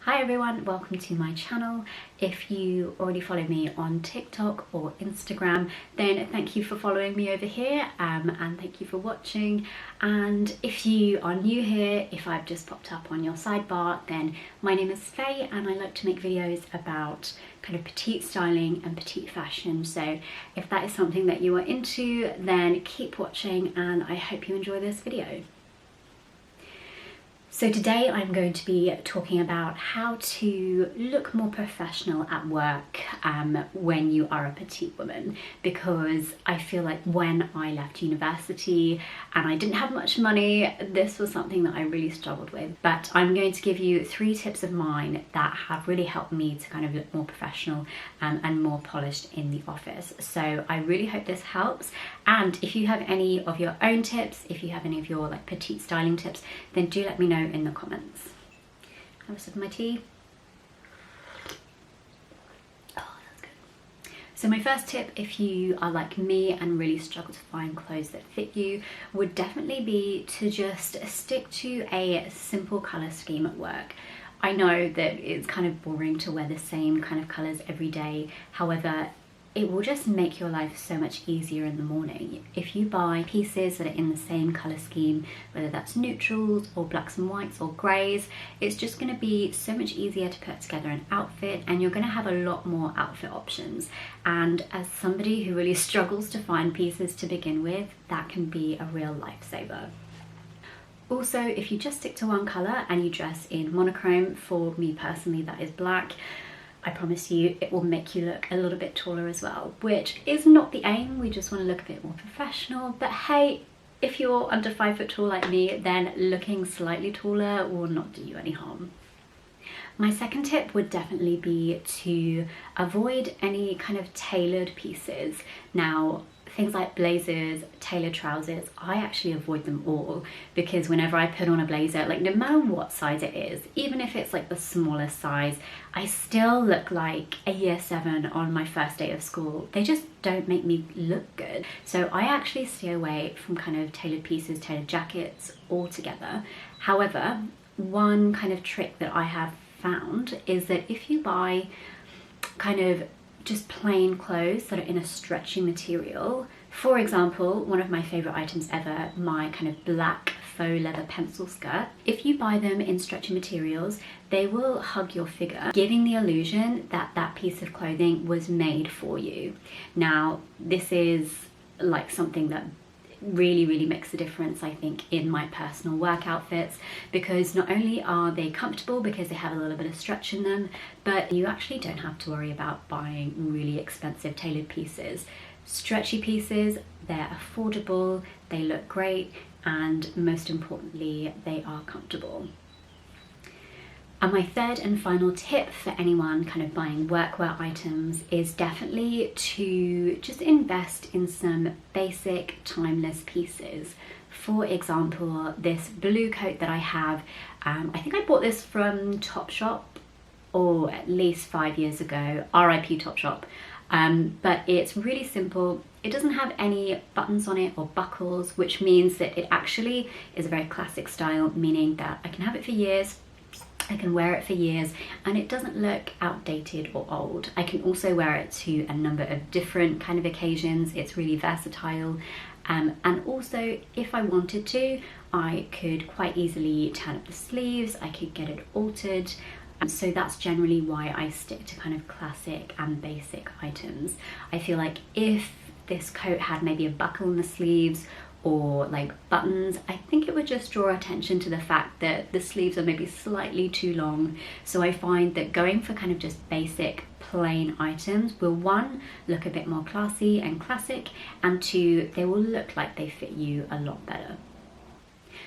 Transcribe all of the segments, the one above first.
Hi everyone, welcome to my channel. If you already follow me on TikTok or Instagram, then thank you for following me over here and thank you for watching. And if you are new here, if I've just popped up on your sidebar, then my name is Faye and I like to make videos about kind of petite styling and petite fashion. So if that is something that you are into, then keep watching and I hope you enjoy this video. So today I'm going to be talking about how to look more professional at work when you are a petite woman, because I feel like when I left university and I didn't have much money, this was something that I really struggled with. But I'm going to give you 3 tips of mine that have really helped me to kind of look more professional and more polished in the office. So I really hope this helps. And if you have any of your own tips, if you have any of your like petite styling tips, then do let me know in the comments. Have a sip of my tea. Oh, that's good. So my first tip, if you are like me and really struggle to find clothes that fit you, would definitely be to just stick to a simple colour scheme at work. I know that it's kind of boring to wear the same kind of colours every day. However, it will just make your life so much easier in the morning. If you buy pieces that are in the same colour scheme, whether that's neutrals or blacks and whites or greys, it's just going to be so much easier to put together an outfit and you're going to have a lot more outfit options. And as somebody who really struggles to find pieces to begin with, that can be a real lifesaver. Also, if you just stick to one colour and you dress in monochrome, for me personally that is black, I promise you it will make you look a little bit taller as well, which is not the aim. We just want to look a bit more professional. But hey, if you're under 5 foot tall like me, then looking slightly taller will not do you any harm. My second tip would definitely be to avoid any kind of tailored pieces. Now, things like blazers, tailored trousers, I actually avoid them all, because whenever I put on a blazer, like no matter what size it is, even if it's like the smallest size, I still look like a year 7 on my first day of school. They just don't make me look good. So I actually stay away from kind of tailored pieces, tailored jackets altogether. However, one kind of trick that I have found is that if you buy kind of just plain clothes that are in a stretchy material. For example, one of my favourite items ever, my kind of black faux leather pencil skirt. If you buy them in stretchy materials, they will hug your figure, giving the illusion that that piece of clothing was made for you. Now, this is like something that really makes a difference, I think, in my personal work outfits, because not only are they comfortable because they have a little bit of stretch in them, but you actually don't have to worry about buying really expensive tailored pieces. Stretchy pieces, they're affordable, they look great, and most importantly, they are comfortable. And my third and final tip for anyone kind of buying workwear items is definitely to just invest in some basic timeless pieces. For example, this blue coat that I have, I think I bought this from Topshop, or at least 5 years ago, RIP Topshop. But it's really simple. It doesn't have any buttons on it or buckles, which means that it actually is a very classic style, meaning that I can have it for years, I can wear it for years, and it doesn't look outdated or old. I can also wear it to a number of different kind of occasions. It's really versatile. And also, if I wanted to, I could quite easily turn up the sleeves, I could get it altered. So that's generally why I stick to kind of classic and basic items. I feel like if this coat had maybe a buckle in the sleeves or like buttons, I think it would just draw attention to the fact that the sleeves are maybe slightly too long. So I find that going for kind of just basic plain items will, 1, look a bit more classy and classic, and 2, they will look like they fit you a lot better.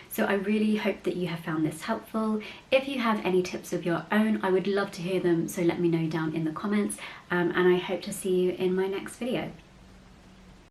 So I really hope that you have found this helpful. If you have any tips of your own, I would love to hear them, so let me know down in the comments, and I hope to see you in my next video.